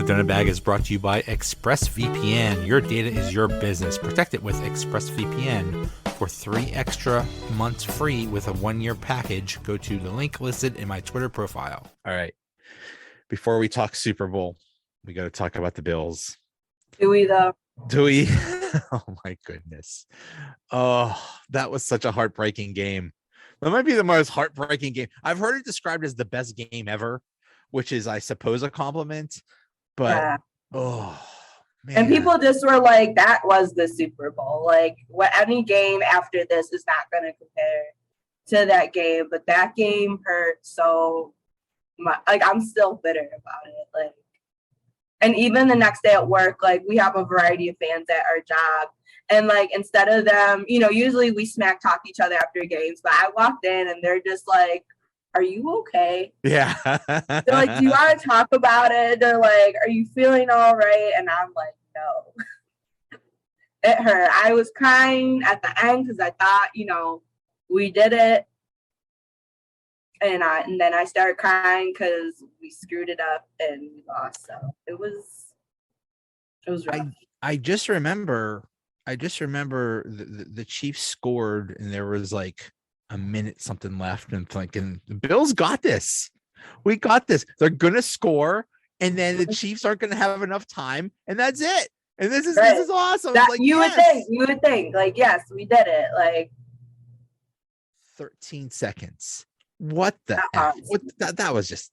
The Donut Bag is brought to you by ExpressVPN. Your data is your business. Protect it with ExpressVPN. For 3 extra months free with a 1-year package, go to the link listed in my Twitter profile. All right. Before we talk Super Bowl, we got to talk about the Bills. Do we, though? Do we? Oh, my goodness. Oh, that was such a heartbreaking game. That might be the most heartbreaking game. I've heard it described as the best game ever, which is, I suppose, a compliment. But, yeah. Oh, man. And people just were like, that was the Super Bowl. Like, any game after this is not going to compare to that game. But that game hurt so much. Like, I'm still bitter about it. Like, and even the next day at work, like, we have a variety of fans at our job. And, like, instead of them, usually we smack talk each other after games. But I walked in and they're just like, are you okay? Yeah. They're like, do you want to talk about it? They're like, are you feeling all right? And I'm like, no. It hurt. I was crying at the end because I thought, we did it. And then I started crying because we screwed it up and we lost. So it was rough. I just remember the Chiefs scored and there was like a minute something left and thinking the Bills got this. We got this. They're gonna score, and then the Chiefs aren't gonna have enough time, and that's it. And this is awesome. Like, you would think, like, yes, we did it. Like 13 seconds. What the F? That was just.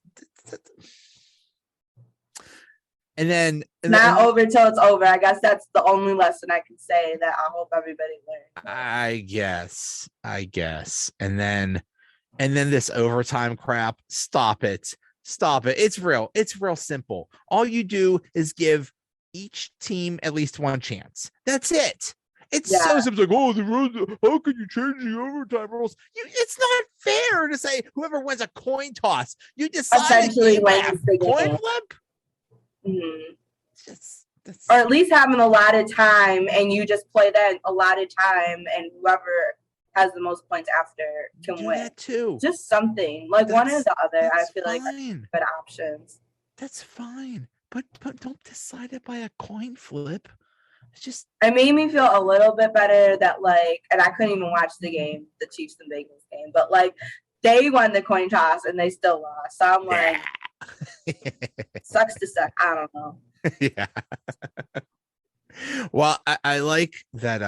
And then over till it's over. I guess that's the only lesson I can say that I hope everybody learned. I guess. And then this overtime crap. Stop it. It's real simple. All you do is give each team at least one chance. That's it. It's so simple. Like, how can you change the overtime rules? It's not fair to say whoever wins a coin toss. You decide essentially wins the game. Coin flip. Mm-hmm. Or at least having a lot of time, and you just play that a lot of time, and whoever has the most points after can win. That too. Just something like one or the other. I feel like that's good options. That's fine, but don't decide it by a coin flip. It's just. It made me feel a little bit better that and I couldn't even watch the game, the Chiefs and Bengals game, but they won the coin toss and they still lost. So I'm like. Sucks to suck. I don't know. Yeah. Well, I like that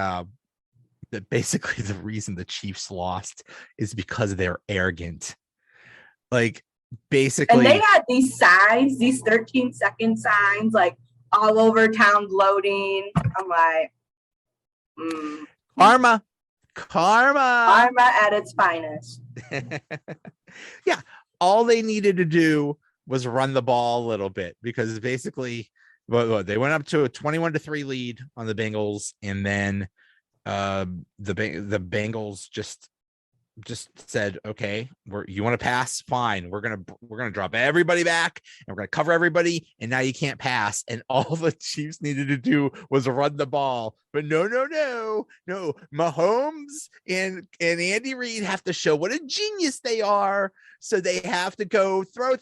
that basically the reason the Chiefs lost is because they're arrogant. Like basically. And they had these signs, these 13-second signs, like all over town gloating. I'm like, Karma at its finest. Yeah. All they needed to do was run the ball a little bit because basically they went up to a 21-3 lead on the Bengals, and then the Bengals just said, okay, you want to pass? Fine. We're gonna drop everybody back and we're gonna cover everybody, and now you can't pass. And all the Chiefs needed to do was run the ball. But no. Mahomes and Andy Reid have to show what a genius they are. So they have to go throw.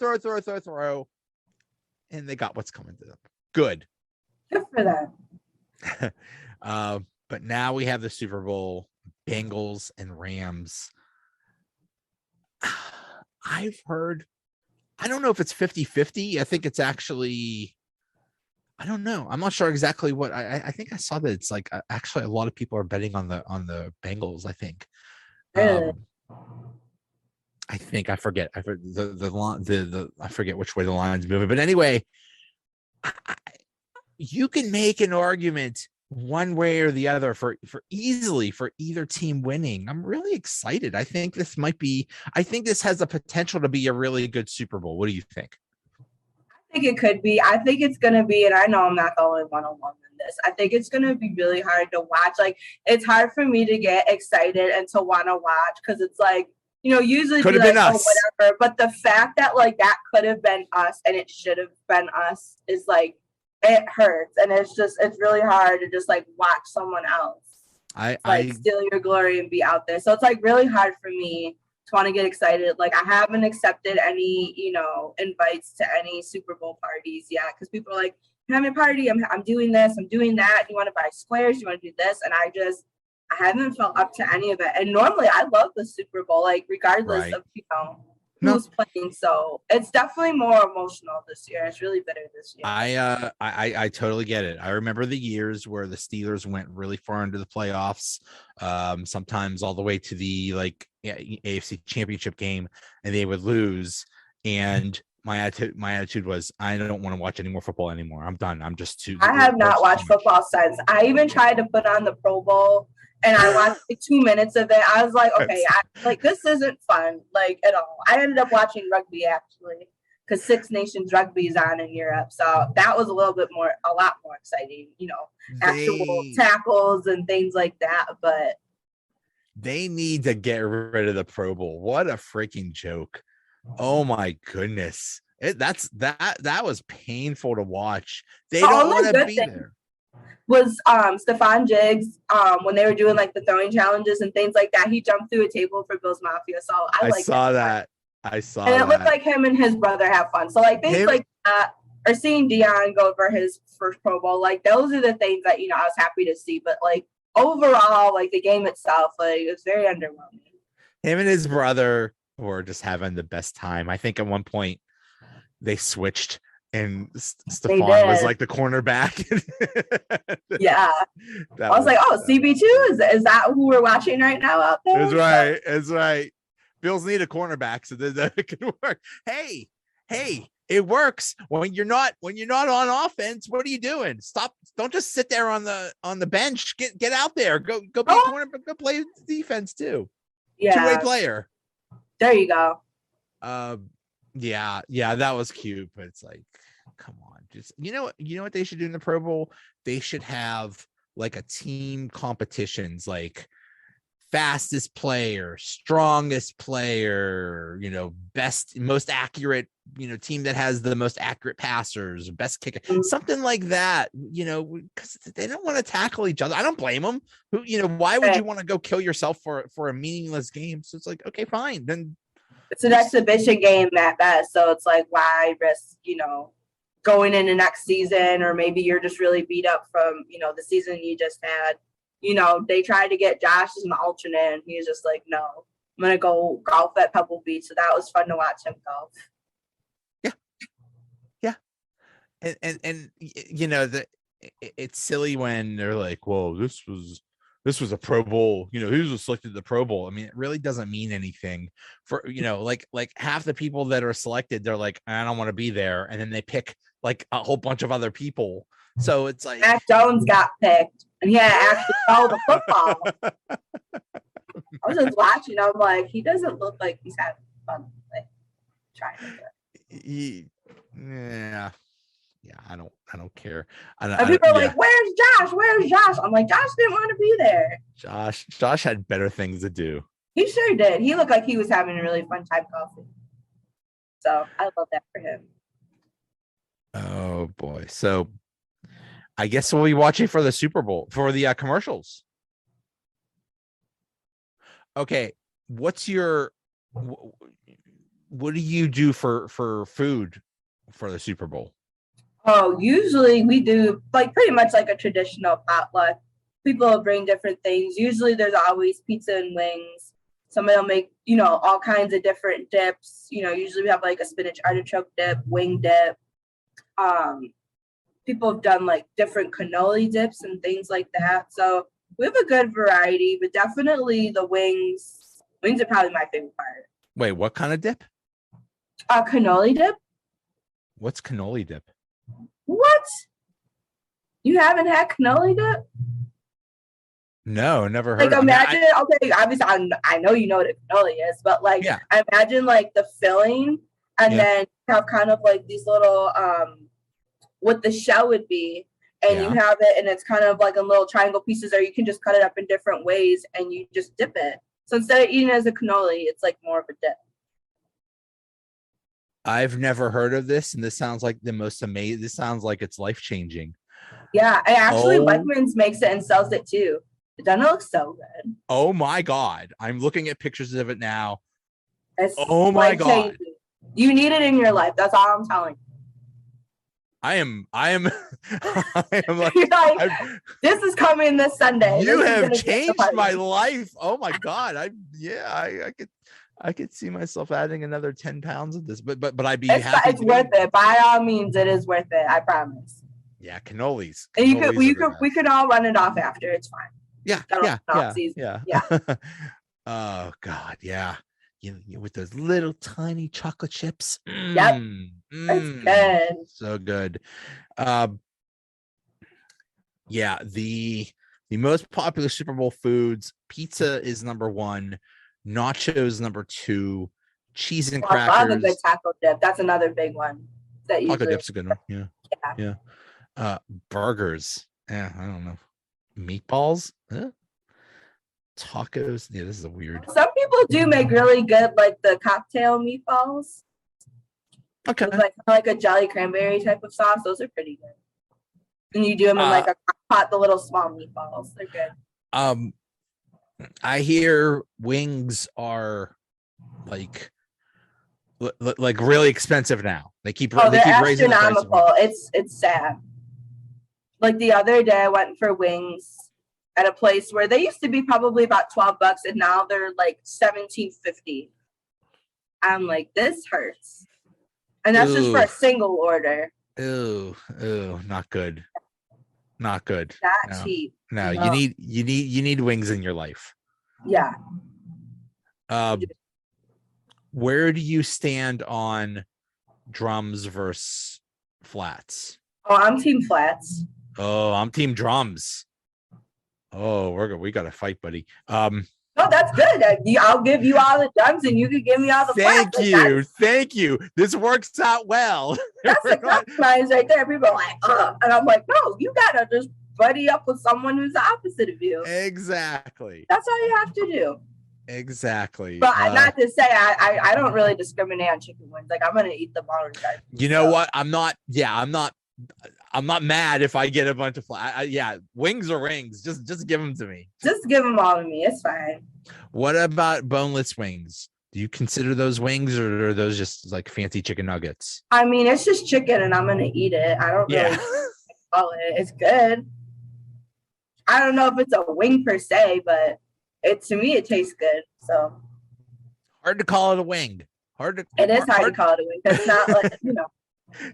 And they got what's coming to them. Good for them. But now we have the Super Bowl, Bengals and Rams. I've heard, I don't know if it's 50-50. I think it's actually, I don't know. I'm not sure exactly what I think I saw that it's like actually a lot of people are betting on the Bengals, I think. Really? I forget I forget which way the line's moving, but anyway, you can make an argument one way or the other for either team winning. I'm really excited. I think this has the potential to be a really good Super Bowl. What do you think? I think it could be. I think it's going to be, and I know I'm not the only one-on-one in this. I think it's going to be really hard to watch. Like, it's hard for me to get excited and to want to watch because it's like, usually could have been us. Oh, whatever. But the fact that that could have been us and it should have been us is it hurts. And it's really hard to just watch someone else. I steal your glory and be out there. So it's really hard for me Just want to get excited. Like, I haven't accepted any, invites to any Super Bowl parties yet because people are like, I'm having a party. I'm doing this. I'm doing that. You want to buy squares? You want to do this? And I haven't felt up to any of it. And normally I love the Super Bowl, like regardless Right. of, who's playing. So it's definitely more emotional this year. It's really bitter this year. I totally get it. I remember the years where the Steelers went really far into the playoffs, sometimes all the way to the AFC Championship game, and they would lose. And my attitude was, I don't want to watch any more football anymore. I'm done. I'm just too. I have not watched football since. I even tried to put on the Pro Bowl, and I watched like 2 minutes of it. I was like, okay, this isn't fun, like, at all. I ended up watching rugby actually, because Six Nations rugby is on in Europe, so that was a lot more exciting. Actual tackles and things like that. But they need to get rid of the Pro Bowl. What a freaking joke! Oh my goodness. That was painful to watch. They don't want to be there. Was Stephon Diggs, when they were doing like the throwing challenges and things like that, he jumped through a table for Bills Mafia. So I saw that. And it looked like him and his brother have fun. So like things like that, or seeing Dion go for his first Pro Bowl, like those are the things that, I was happy to see. But like overall, like the game itself, like it was very underwhelming. Him and his brother were just having the best time. I think at one point they switched and Stephon was like the cornerback. Yeah. I was like, oh, CB2 is that who we're watching right now out there? That's right. Bills need a cornerback so that it can work. Hey, it works when you're not on offense. What are you doing? Stop! Don't just sit there on the bench. Get out there. Go be a cornerback. Go play defense too. Yeah, two-way player. There you go. Yeah, that was cute, but it's like, come on, just you know what they should do in the Pro Bowl? They should have like a team competitions, like fastest player, strongest player, best, most accurate, team that has the most accurate passers, best kicker, something like that, because they don't want to tackle each other. I don't blame them. Why would you want to go kill yourself for a meaningless game? So it's like, okay, fine, then it's an exhibition game at best. So it's like, why risk, going into next season, or maybe you're just really beat up from, the season you just had. They tried to get Josh as an alternate, and he was just like, no, I'm going to go golf at Pebble Beach. So that was fun to watch him golf. Yeah. And it's silly when they're like, whoa, this was a Pro Bowl, he was selected to the Pro Bowl. I mean, it really doesn't mean anything for, like half the people that are selected, they're like, I don't want to be there. And then they pick like a whole bunch of other people. So it's like Mac Jones got picked, and he had to actually throw the football. I was just watching. I'm like, he doesn't look like he's having fun, like trying to do it. Yeah, I don't care. And people are like, "Where's Josh? Where's Josh?" I'm like, Josh didn't want to be there. Josh had better things to do. He sure did. He looked like he was having a really fun time golfing. So I love that for him. Oh boy! So I guess we'll be watching for the Super Bowl, for the commercials. Okay, what do you do for food for the Super Bowl? Oh, usually we do like pretty much like a traditional potluck. People will bring different things. Usually there's always pizza and wings. Somebody will make, all kinds of different dips. Usually we have like a spinach artichoke dip, wing dip. People have done like different cannoli dips and things like that. So we have a good variety, but definitely the wings. Wings are probably my favorite part. Wait, what kind of dip? Cannoli dip. What's cannoli dip? What? You haven't had cannoli dip? No, never heard. Like, imagine. Okay, obviously, I know you know what a cannoli is, but like, I imagine like the filling, and then you have kind of like these little what the shell would be, and you have it, and it's kind of like in little triangle pieces, or you can just cut it up in different ways, and you just dip it. So instead of eating it as a cannoli, it's like more of a dip. I've never heard of this, and this sounds like the most amazing. This sounds like it's life-changing. Yeah, and actually, Wegmans makes it and sells it too. It doesn't look so good. Oh my God. I'm looking at pictures of it now. It's Oh my God. changing. You need it in your life. That's all I'm telling you. I am I am like, You're like, this is coming this Sunday. You This have changed my life. Oh my God. I could see myself adding another 10 pounds of this, but I'd be happy. It's worth it. By all means, it is worth it. I promise. Yeah, cannolis. And we could all run it off after. It's fine. Yeah. Oh God, yeah. You with those little tiny chocolate chips. Yep. It's good. So good. Yeah, the most popular Super Bowl foods, pizza is number 1, nachos number 2, cheese and crackers. I love a good taco dip. That's another big one. Taco dip's a good one. Yeah. Burgers. Yeah, I don't know. Meatballs. Tacos. Yeah, this is a weird. Some people do make really good, like the cocktail meatballs. Okay. With like a jelly cranberry type of sauce. Those are pretty good. And you do them in like a pot, the little small meatballs. They're good. I hear wings are like really expensive now. They keep raising the price. It's sad. Like the other day, I went for wings at a place where they used to be probably about $12, and now they're like $17.50. I'm like, this hurts, and that's just for a single order. Ooh, not good. Not good. Not cheap. No, you need wings in your life. Yeah. Where do you stand on drums versus flats? Oh, I'm team flats. Oh, I'm team drums. Oh, we got to fight, buddy. Oh, that's good. I'll give you all the drums, and you can give me all the flats. Thank you. This works out well. That's a compromise right there. People are like, and I'm like, no, you gotta just buddy up with someone who's the opposite of you. Exactly. That's all you have to do. Exactly. But not to say I don't really discriminate on chicken wings. Like, I'm gonna eat the boneless guys. You know what? I'm not mad if I get a bunch of wings are wings. Just give them to me. Just give them all to me. It's fine. What about boneless wings? Do you consider those wings, or are those just like fancy chicken nuggets? I mean, it's just chicken, and I'm gonna eat it. I don't really call it. It's good. I don't know if it's a wing per se, but to me it tastes good. So hard to call it a wing. It is hard to call it a wing. It's not like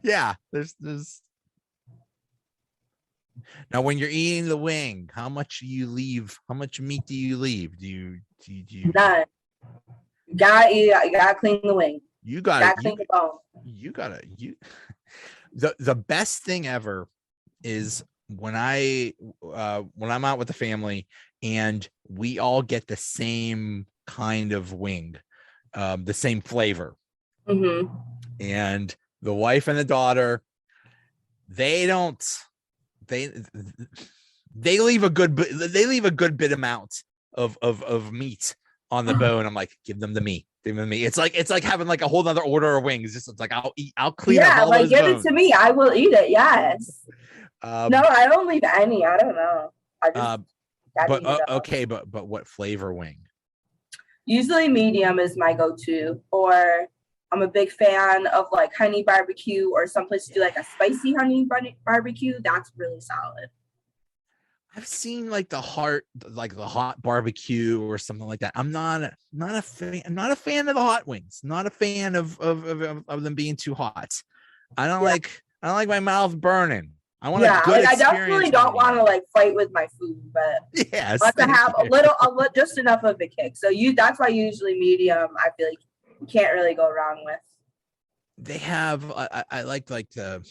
Yeah, there's. Now, when you're eating the wing, how much do you leave? How much meat do you leave? Do you? None. You gotta eat. You gotta clean the wing. You gotta clean the bone. The best thing ever is when I'm out with the family and we all get the same kind of wing, the same flavor, and the wife and the daughter, they leave a good bit amount of meat on the bone. I'm like, give them the meat. It's like having like a whole nother order of wings. It's like I'll clean up all those give bones. it to me. I will eat it. Yes. No, I don't leave any. I don't know. But what flavor wing? Usually medium is my go-to, or I'm a big fan of like honey barbecue, or someplace to do like a spicy honey barbecue. That's really solid. I've seen like the hot barbecue or something like that. I'm not a fan. I'm not a fan of the hot wings. Not a fan of them being too hot. I don't like my mouth burning. I want a good experience. I definitely don't want to like fight with my food, but yes, I to have a little, just enough of a kick. So that's why usually medium, I feel like you can't really go wrong with. They have I like the,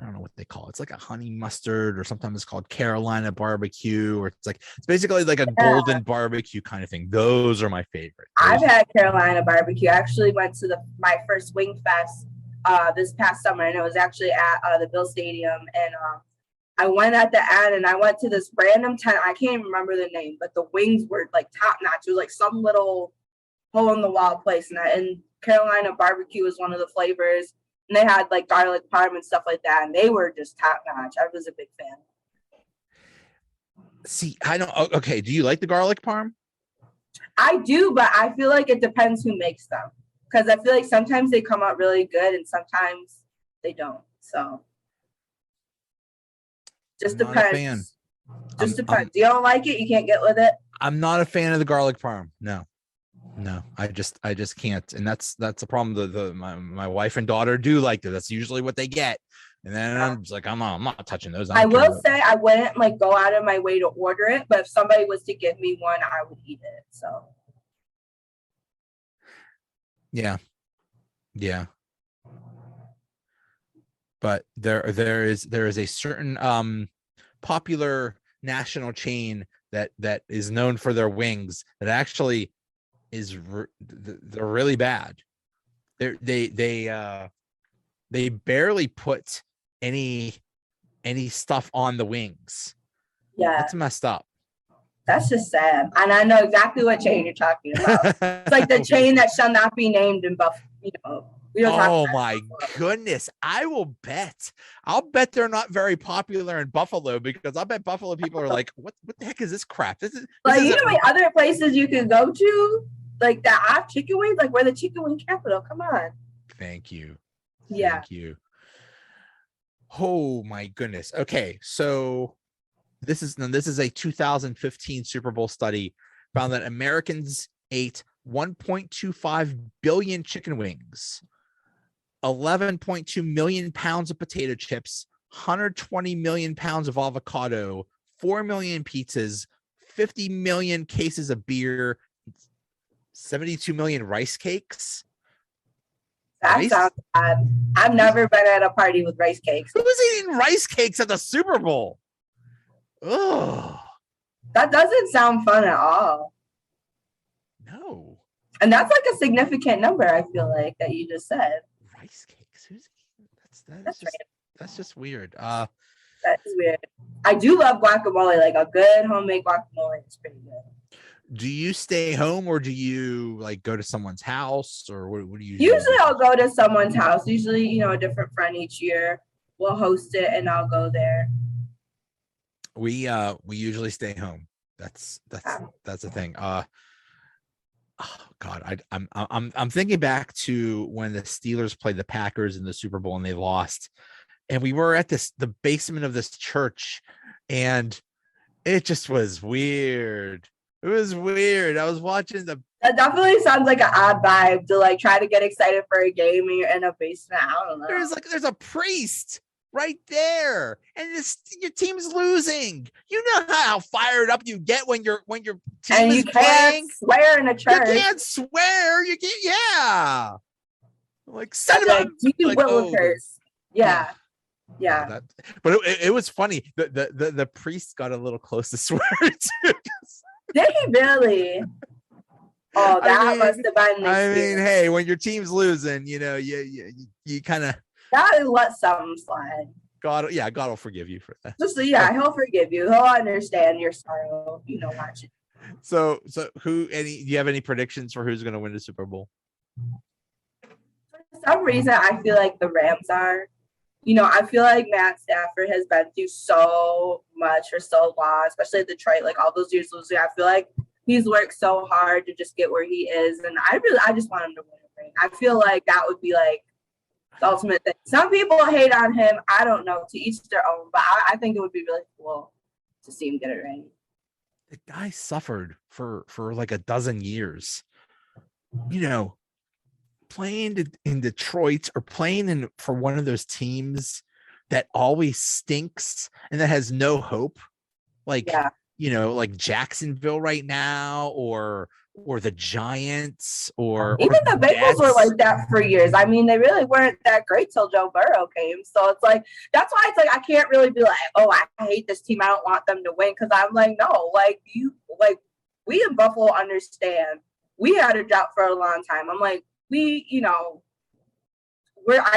I don't know what they call it. It's like a honey mustard, or sometimes it's called Carolina barbecue, or it's basically like a golden barbecue kind of thing. Those are my favorite. I've had Carolina barbecue. I actually went to my first Wing Fest this past summer, and it was actually at the Bill Stadium, and I went at the end, and I went to this random tent. I can't even remember the name, but the wings were like top notch. It was like some little hole in the wall place, and Carolina barbecue was one of the flavors, and they had like garlic parm and stuff like that, and they were just top notch. I was a big fan. See, I don't. Okay, do you like the garlic parm? I do, but I feel like it depends who makes them. Because I feel like sometimes they come out really good and sometimes they don't. So just I'm not a fan. depends. Just depends. You don't like it, you can't get with it. I'm not a fan of the garlic parm. No, I just can't. And that's a problem. My wife and daughter do like that. That's usually what they get. And then I'm just like, I'm not touching those. I will say I wouldn't like go out of my way to order it, but if somebody was to give me one, I would eat it. So yeah. But there is a certain popular national chain that is known for their wings that actually is they're really bad. They barely put any stuff on the wings. yeah, That's messed up. That's just sad. And I know exactly what chain you're talking about. It's like the chain that shall not be named in Buffalo. Oh my goodness. I'll bet they're not very popular in Buffalo, because I bet Buffalo people are like, what the heck is this crap? This like, you know, other places you can go to, like that have chicken wings, like we're the chicken wing capital. Come on. Thank you. Yeah. Thank you. Oh my goodness. Okay. So this is a 2015 Super Bowl study found that Americans ate 1.25 billion chicken wings, 11.2 million pounds of potato chips, 120 million pounds of avocado, 4 million pizzas, 50 million cases of beer, 72 million rice cakes. That sounds bad. I've never been at a party with rice cakes. Who was eating rice cakes at the Super Bowl? Oh, that doesn't sound fun at all. No. And that's like a significant number, I feel like, that you just said. Rice cakes? Who's that's just weird. That's weird. I do love guacamole. Like a good homemade guacamole is pretty good. Do you stay home or do you like go to someone's house, or what do you usually I'll go to someone's house. Usually, you know, a different friend each year will host it and I'll go there. We usually stay home. That's the thing. Oh God, I'm thinking back to when the Steelers played the Packers in the Super Bowl and they lost, and we were at the basement of this church, and it just was weird. It was weird. I was watching that definitely sounds like an odd vibe to like try to get excited for a game and you're in a basement. I don't know. There's a priest right there, and your team's losing. You know how fired up you get when your team and is playing. Swear in a church. You can't swear. You can't. Yeah. Like curse. Yeah. Yeah. But it was funny. The priest got a little close to swear too. Did he really? Oh, that must have been. I mean, hey, when your team's losing, you know, you kind of gotta let something slide. God will forgive you for that. He'll forgive you. He'll understand your sorrow. You know, watch it. So do you have any predictions for who's going to win the Super Bowl? For some reason, I feel like the Rams are. You know, I feel like Matt Stafford has been through so much for so long, especially at Detroit, like all those years losing. I feel like he's worked so hard to just get where he is. And I just want him to win a ring. I feel like that would be like the ultimate thing. Some people hate on him. I don't know, to each their own, but I think it would be really cool to see him get a ring. The guy suffered for like a dozen years. You know, playing in Detroit or playing for one of those teams that always stinks and that has no hope, like you know, like Jacksonville right now, or the Giants, or even the Bengals were like that for years. I mean, they really weren't that great till Joe Burrow came. So it's like that's why it's like I can't really be like, oh, I hate this team. I don't want them to win, because I'm like, no, like we in Buffalo understand. We had a drought for a long time. I'm like, I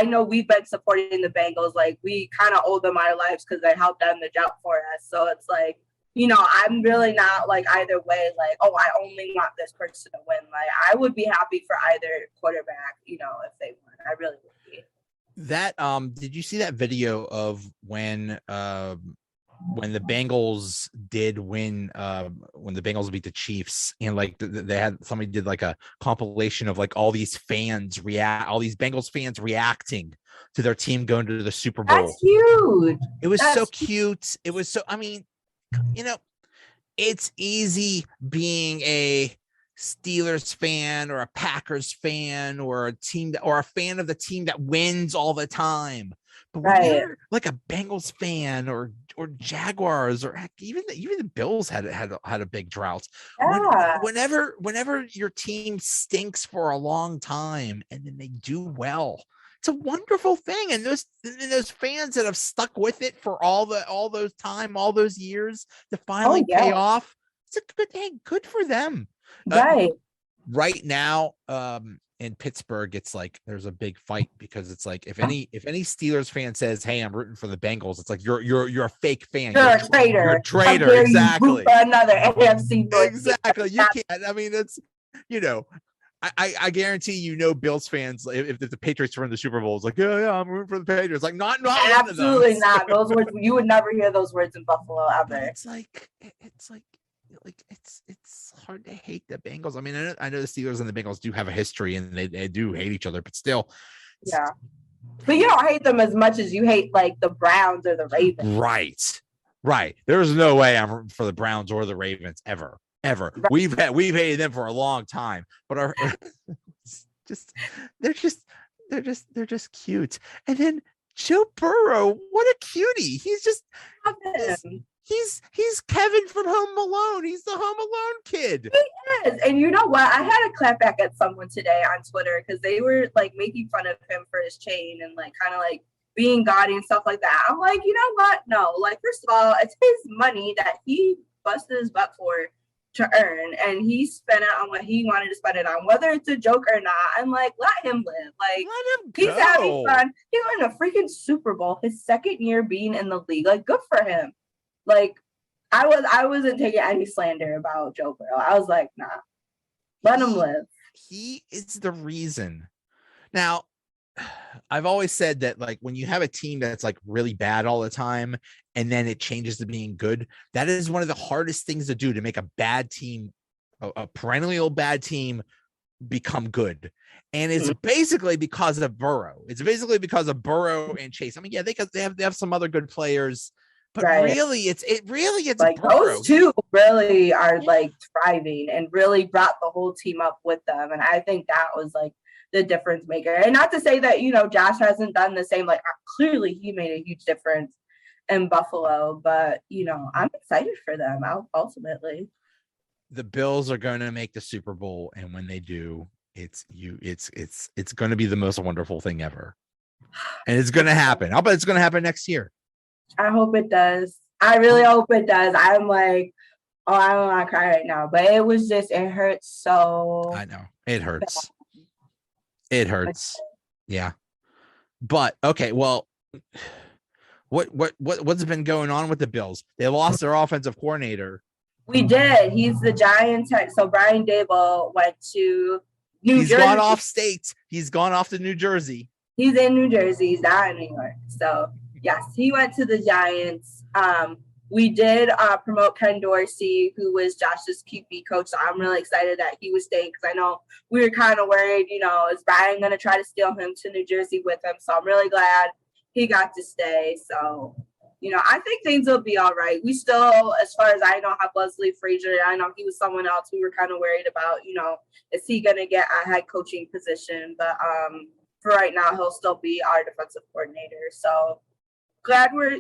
know we've been supporting the Bengals. Like, we kind of owe them our lives because they helped end the drought for us. So it's like, you know, I'm really not like either way, like, oh, I only want this person to win. Like, I would be happy for either quarterback, you know, if they won. I really would be. That did you see that video of when when the Bengals did win, when the Bengals beat the Chiefs, and like they had somebody did like a compilation of like all these Bengals fans reacting to their team going to the Super Bowl. That's huge. It was so cute. It was so, I mean, it's easy being a Steelers fan or a Packers fan or a fan of the team that wins all the time. But when you're like a Bengals fan or Jaguars, or heck, even the Bills had a big drought. Yeah. Whenever your team stinks for a long time and then they do well, it's a wonderful thing. And those fans that have stuck with it for all those years to finally pay off, it's a good thing. Good for them. Right now, in Pittsburgh, it's like there's a big fight because it's like if any Steelers fan says, "Hey, I'm rooting for the Bengals," it's like you're a fake fan. You're a traitor. You're a traitor. Exactly. For another AFC. Exactly. You can't. I mean, it's I guarantee Bills fans, if the Patriots were in the Super Bowl, it's like, yeah, I'm rooting for the Patriots. Like, not absolutely not. Those words, you would never hear those words in Buffalo ever. It's hard to hate the Bengals. I mean, I know the Steelers and the Bengals do have a history and they do hate each other, but still. Yeah. But you don't hate them as much as you hate like the Browns or the Ravens. Right. There's no way I'm rooting for the Browns or the Ravens ever. Right. We've hated them for a long time, but they're just cute. And then Joe Burrow, what a cutie. He's Kevin from Home Alone. He's the Home Alone kid. He is. And you know what? I had to clap back at someone today on Twitter because they were like making fun of him for his chain and like kind of like being gaudy and stuff like that. I'm like, you know what? No, like, first of all, it's his money that he busted his butt for to earn, and he spent it on what he wanted to spend it on, whether it's a joke or not. I'm like, let him live. Like, let him go. He's having fun. He won a freaking Super Bowl his second year being in the league. Like, good for him. Like, I wasn't taking any slander about Joe Burrow. I was like, nah, let him live. He is the reason. Now, I've always said that, like, when you have a team that's like really bad all the time and then it changes to being good, that is one of the hardest things to do, to make a bad team, a perennial bad team, become good. And it's basically because of Burrow. It's basically because of Burrow and Chase. I mean, yeah, they have some other good players, but really it's like Burrow. Those two really are like thriving and really brought the whole team up with them. And I think that was like the difference maker. And not to say that, Josh hasn't done the same. Like, clearly he made a huge difference in Buffalo, but I'm excited for them ultimately. The Bills are going to make the Super Bowl, and when they do, it's going to be the most wonderful thing ever. And it's going to happen. I'll bet it's going to happen next year. I hope it does. I really hope it does. I'm like, I don't want to cry right now, but it hurts so. I know. It hurts. It hurts. Yeah. But okay, well, what's been going on with the Bills? They lost their offensive coordinator. We did. He's the Giants. So Brian Daboll went to New Jersey. He's gone off state. He's gone off to New Jersey. He's in New Jersey. He's not in New York. So yes, he went to the Giants. We did promote Ken Dorsey, who was Josh's QB coach. So I'm really excited that he was staying, because I know we were kind of worried, is Brian going to try to steal him to New Jersey with him? So I'm really glad he got to stay. So, I think things will be all right. We still, as far as I know, have Leslie Frazier. I know he was someone else we were kind of worried about, is he going to get a head coaching position? But for right now, he'll still be our defensive coordinator. So glad we're,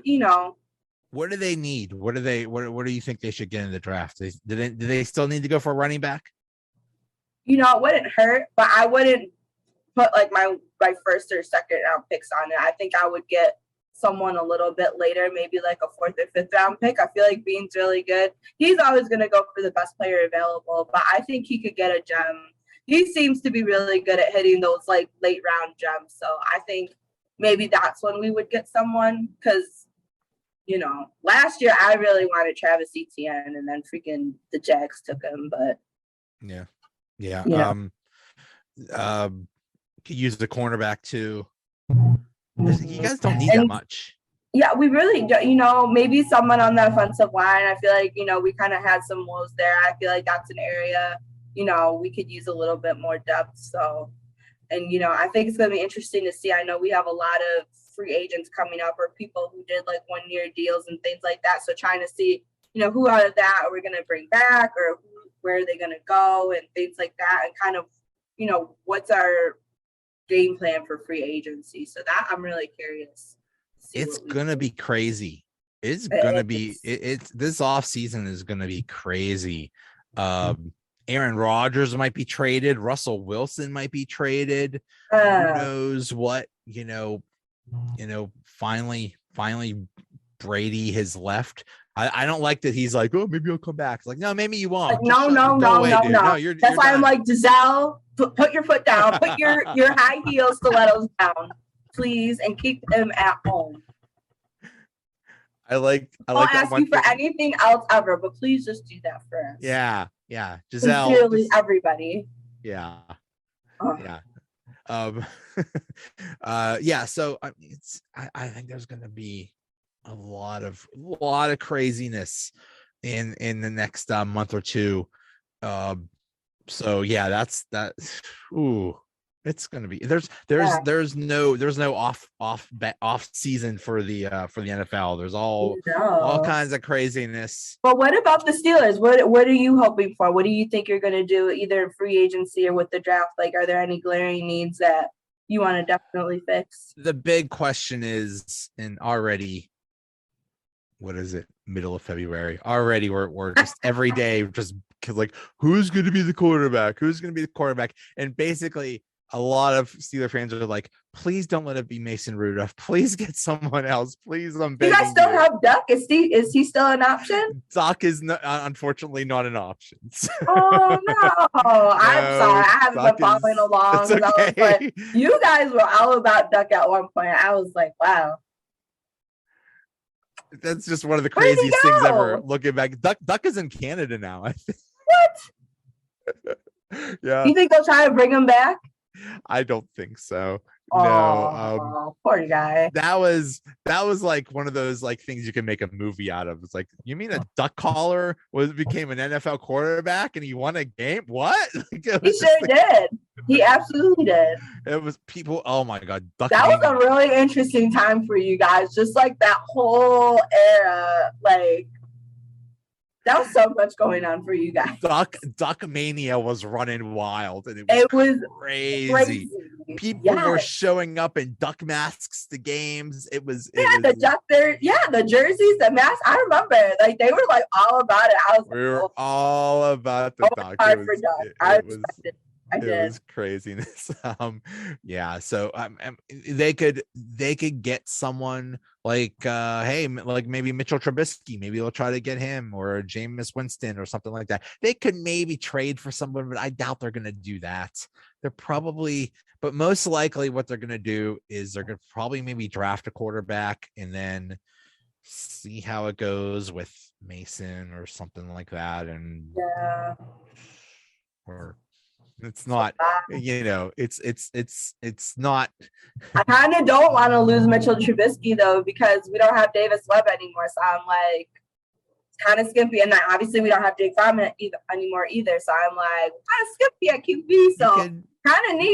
What do they need? What do you think they should get in the draft? Do they still need to go for a running back? It wouldn't hurt, but I wouldn't put like my first or second round picks on it. I think I would get someone a little bit later, maybe like a fourth or fifth round pick. I feel like Bean's really good. He's always going to go for the best player available, but I think he could get a gem. He seems to be really good at hitting those like late round gems. So I think maybe that's when we would get someone, because last year I really wanted Travis Etienne, and then freaking the Jags took him. But could use the cornerback too. You guys don't need that much. Yeah, we really do. Maybe someone on the offensive line. I feel like, we kind of had some woes there. I feel like that's an area, we could use a little bit more depth. So, and, I think it's going to be interesting to see. I know we have a lot of free agents coming up or people who did like 1-year deals and things like that. So trying to see, who out of that are we going to bring back or where are they going to go and things like that. And kind of, what's our game plan for free agency. So that I'm really curious. It's gonna be crazy. It's gonna be it's this off season is gonna be crazy. Aaron Rodgers might be traded. Russell Wilson might be traded. Who knows what? Finally, Brady has left. I don't like that he's like, oh, maybe I'll come back. It's like, no, maybe you won't. No. That's why I'm like, Giselle, put your foot down, put your high heel stilettos down, please, and keep them at home. I like I'll ask you for anything else ever, but please just do that for us. Yeah. Giselle. Sincerely, everybody. Yeah. Oh. Yeah. So I think there's gonna be a lot of craziness in the next month or two. So yeah, that's that. Ooh, it's gonna be there's no off season for the NFL. There's all kinds of craziness. But what about the Steelers? What are you hoping for? What do you think you're gonna do either in free agency or with the draft? Like, are there any glaring needs that you want to definitely fix? The big question is, and already, what is it? Middle of February. Already we're just every day just like, who's going to be the quarterback? Who's going to be the quarterback? And basically a lot of Steeler fans are like, please don't let it be Mason Rudolph. Please get someone else. Please, I'm begging you. Guys still have Duck? Is he still an option? Duck is not, unfortunately not an option. Oh no! I'm sorry. I haven't been following along. Okay. You guys were all about Duck at one point. I was like, wow. That's just one of the craziest things ever. Looking back, Duck is in Canada now, I think. What? Yeah. You think they'll try to bring him back? I don't think so. No, poor guy. That was like one of those like things you can make a movie out of. It's like, you mean a duck caller became an NFL quarterback and he won a game? What? He sure did. He absolutely did. It was people. Oh my god, Duck that was a really interesting time for you guys. Just like that whole era, like. That was so much going on for you guys. Duck mania was running wild, and it was crazy. People were showing up in duck masks to games. The jerseys, the masks. I remember, like they were like all about it. We were all about the duck. I respect it. It was craziness. So they could get someone like like maybe Mitchell Trubisky. Maybe they'll try to get him, or Jameis Winston or something like that. They could maybe trade for someone, but I doubt they're going to do that. They're probably, but most likely what they're going to do is they're going to probably maybe draft a quarterback and then see how it goes with Mason or something like that. And it's not, it's not. I kind of don't want to lose Mitchell Trubisky though, because we don't have Davis Webb anymore. So I'm like, it's kind of skimpy. And then obviously we don't have Jake Fromm anymore either. So I'm like, kind of skimpy at QB. So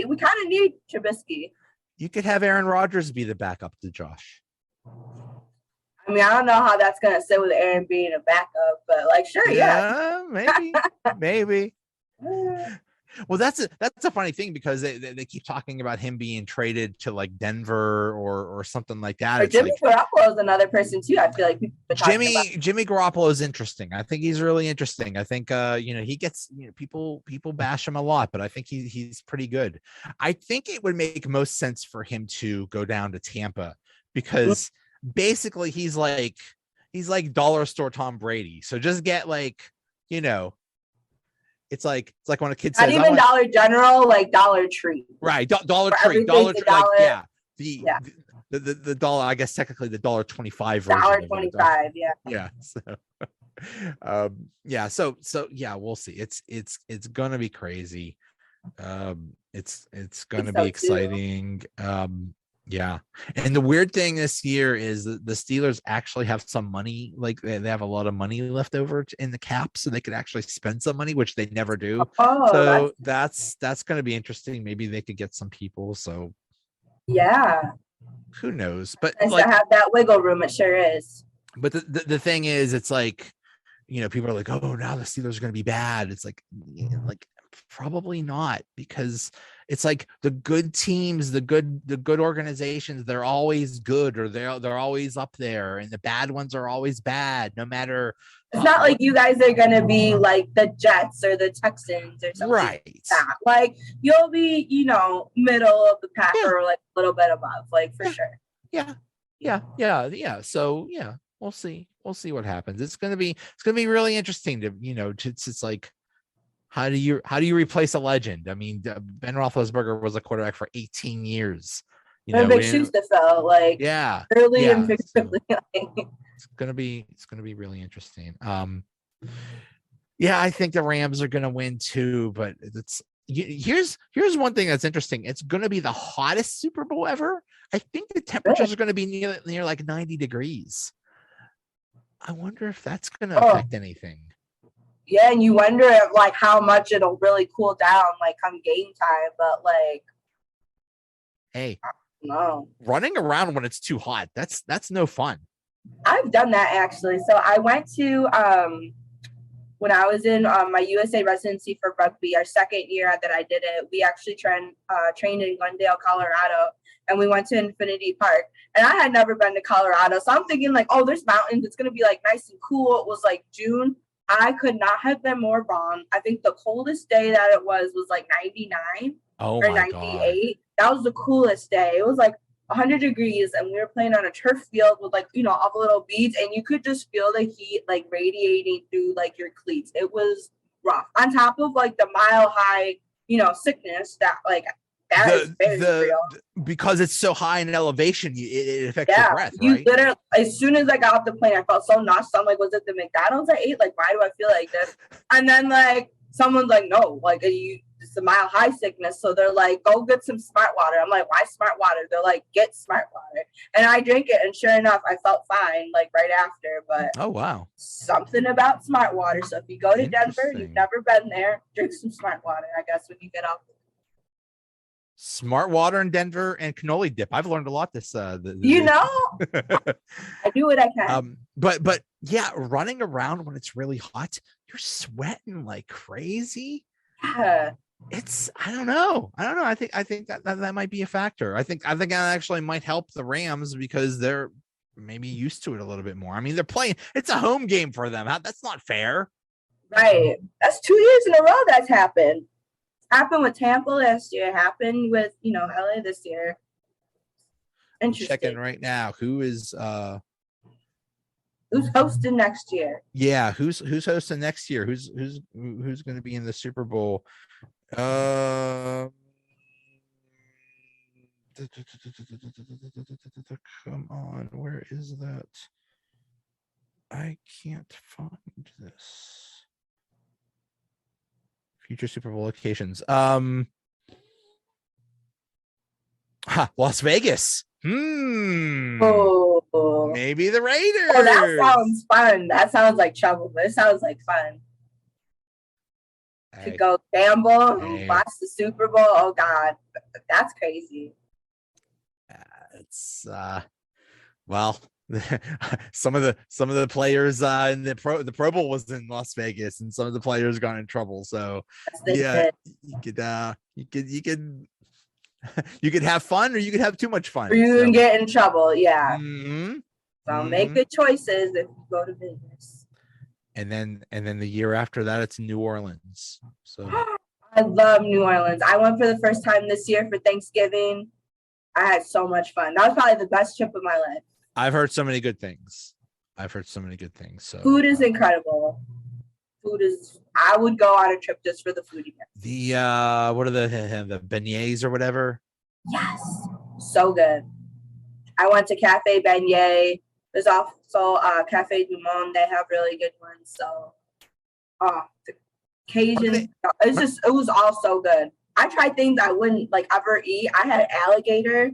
we kind of need Trubisky. You could have Aaron Rodgers be the backup to Josh. I mean, I don't know how that's going to sit with Aaron being a backup, but like, sure. Yeah. Maybe. Well, that's a funny thing because they keep talking about him being traded to like Denver or something like that. Or Jimmy Garoppolo is another person too. I feel like Jimmy Garoppolo is interesting. I think he's really interesting. I think he gets people bash him a lot, but I think he's pretty good. I think it would make most sense for him to go down to Tampa because basically he's like dollar store Tom Brady. So just get It's like when a kid says, not even Dollar General, like Dollar Tree. Right. Dollar Tree. The dollar, I guess technically the $1.25 version. $1.25, yeah. Yeah. So So we'll see. It's gonna be crazy. It's gonna be exciting. Yeah. And the weird thing this year is that the Steelers actually have some money, like they have a lot of money left over in the cap, so they could actually spend some money, which they never do. Oh, So that's going to be interesting. Maybe they could get some people. So yeah. who knows? But Nice to like, have that wiggle room. It sure is. but the thing is, it's like, people are like, oh, now the Steelers are going to be bad. It's like probably not, because it's like the good teams, the good organizations, they're always good, or they're always up there, and the bad ones are always bad, no matter. It's not like you guys are gonna be like the Jets or the Texans or something Right. like that. Like you'll be, middle of the pack or like a little bit above, like for sure. Yeah. So yeah, we'll see what happens. It's gonna be really interesting to it's like, how do you replace a legend? I mean, Ben Roethlisberger was a quarterback for 18 years. They're big shoes to fill, like early and figuratively. So it's gonna be really interesting. Yeah, I think the Rams are gonna win too, but here's one thing that's interesting. It's gonna be the hottest Super Bowl ever. I think the temperatures are gonna be near like 90 degrees. I wonder if that's gonna affect anything. Yeah, and you wonder if, like, how much it'll really cool down, like, come game time. But like, hey, no, running around when it's too hot, that's no fun. I've done that actually. So I went to when I was in my USA residency for rugby, our second year that I did it, we actually trained in Glendale, Colorado, and we went to Infinity Park. And I had never been to Colorado, so I'm thinking like, oh, there's mountains. It's gonna be like nice and cool. It was like June. I could not have been more wrong. I think the coldest day that it was like 99 or 98. God. That was the coolest day. It was like 100 degrees, and we were playing on a turf field with like, all the little beads, and you could just feel the heat like radiating through like your cleats. It was rough. On top of like the mile high, sickness that like that is very real. Because it's so high in elevation, it affects your breath, right? You literally, as soon as I got off the plane, I felt so nauseous. I'm like, was it the McDonald's I ate? Like, why do I feel like this? And then like someone's like, no, like it's a mile high sickness. So they're like, go get some smart water. I'm like, why smart water? They're like, get smart water. And I drank it, and sure enough, I felt fine like right after. But oh wow, something about smart water. So if you go to Denver, you've never been there, drink some smart water, I guess, when you get off. Smart water in Denver and cannoli dip. I've learned a lot this I do what I can. But yeah, running around when it's really hot, you're sweating like crazy. Yeah. I don't know. I think that might be a factor. I think that actually might help the Rams because they're maybe used to it a little bit more. I mean, they're playing, it's a home game for them. That's not fair. Right. That's 2 years in a row that's happened. Happened with Tampa last year. Happened with, LA this year. Interesting. Checking right now. Who's hosting next year? Yeah, who's hosting next year? Who's going to be in the Super Bowl? Come on, where is that? I can't find this. Future Super Bowl locations. Las Vegas. Oh, maybe the Raiders. Oh, that sounds fun. That sounds like trouble, but it sounds like fun. To go gamble and watch the Super Bowl. Oh God, that's crazy. It's well, some of the players in the Pro Bowl was in Las Vegas, and some of the players got in trouble. So yeah, you could have fun, or you could have too much fun. Or you can get in trouble. Yeah. Mm-hmm. So make good choices if you go to Vegas. And then the year after that, it's New Orleans. So I love New Orleans. I went for the first time this year for Thanksgiving. I had so much fun. That was probably the best trip of my life. I've heard so many good things. So food is incredible. I would go on a trip just for the food again. The what are the beignets or whatever? Yes. So good. I went to Cafe Beignet. There's also Cafe Du Monde. They have really good ones. So the Cajun, it was all so good. I tried things I wouldn't like ever eat. I had alligator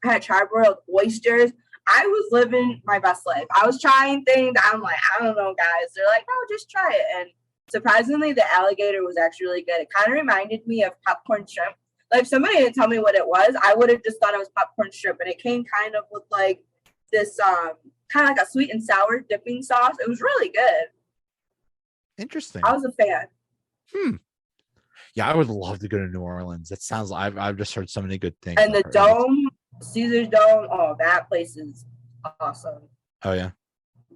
I had charbroiled oysters. I was living my best life. I was trying things. I'm like, I don't know, guys. They're like, oh, just try it. And surprisingly, the alligator was actually really good. It kind of reminded me of popcorn shrimp. Like, if somebody didn't tell me what it was, I would have just thought it was popcorn shrimp. And it came kind of with like this kind of like a sweet and sour dipping sauce. It was really good. Interesting. I was a fan. Yeah, I would love to go to New Orleans. That sounds. I've just heard so many good things. And the Dome, Caesar's Dome. Oh, that place is awesome. Oh yeah.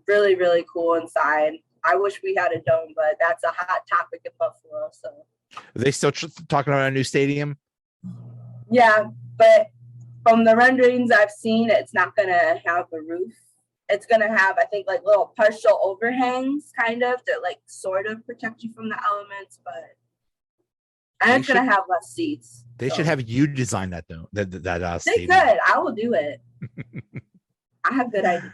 Really, really cool inside. I wish we had a dome, but that's a hot topic in Buffalo. So. Are they still talking about a new stadium? Yeah, but from the renderings I've seen, it's not gonna have a roof. It's gonna have, I think, like little partial overhangs, kind of, that like sort of protect you from the elements, and it's gonna have less seats. They should have you design that though. That they stadium. could. I will do it. I have good ideas.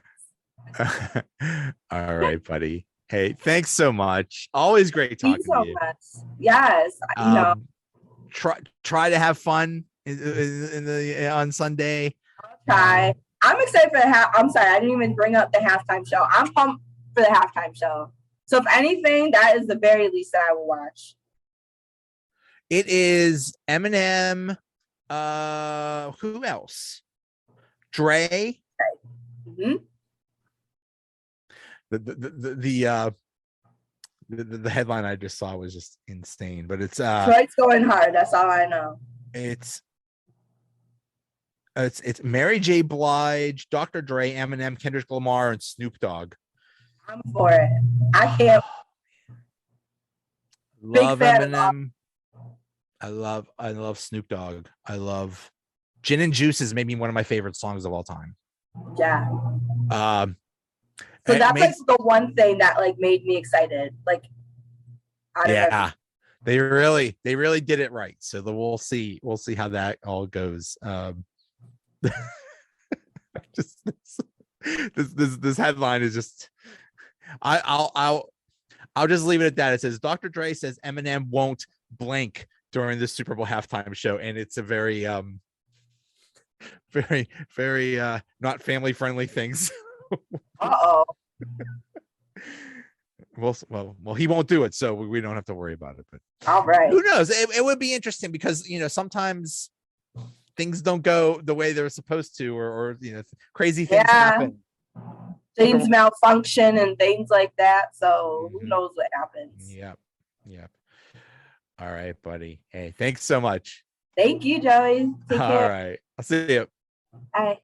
All right, buddy. Hey, thanks so much. Always great talking to you. Much. Yes, try to have fun on Sunday. I'll try. I'm excited for I'm sorry, I didn't even bring up the halftime show. I'm pumped for the halftime show. So if anything, that is the very least that I will watch. It is Eminem. Who else? Dre. Mm-hmm. The headline I just saw was just insane, but it's Detroit's going hard. That's all I know. It's Mary J. Blige, Dr. Dre, Eminem, Kendrick Lamar, and Snoop Dogg. I'm for it. I can't. Love Eminem. I love Snoop Dogg. I love Gin and Juice is maybe one of my favorite songs of all time. Yeah. So that's like the one thing that like made me excited. Like, they really did it right. So we'll see how that all goes. Just this headline is just. I'll just leave it at that. It says Dr. Dre says Eminem won't blank during the Super Bowl halftime show, and it's a very very not family friendly things. Uh-oh. Well, he won't do it, so we don't have to worry about it. But all right, who knows? It would be interesting because sometimes things don't go the way they're supposed to, or crazy things happen. Things malfunction and things like that. So who knows what happens? Yep. All right, buddy. Hey, thanks so much. Thank you, Joey. Take care. All right. I'll see you. Bye.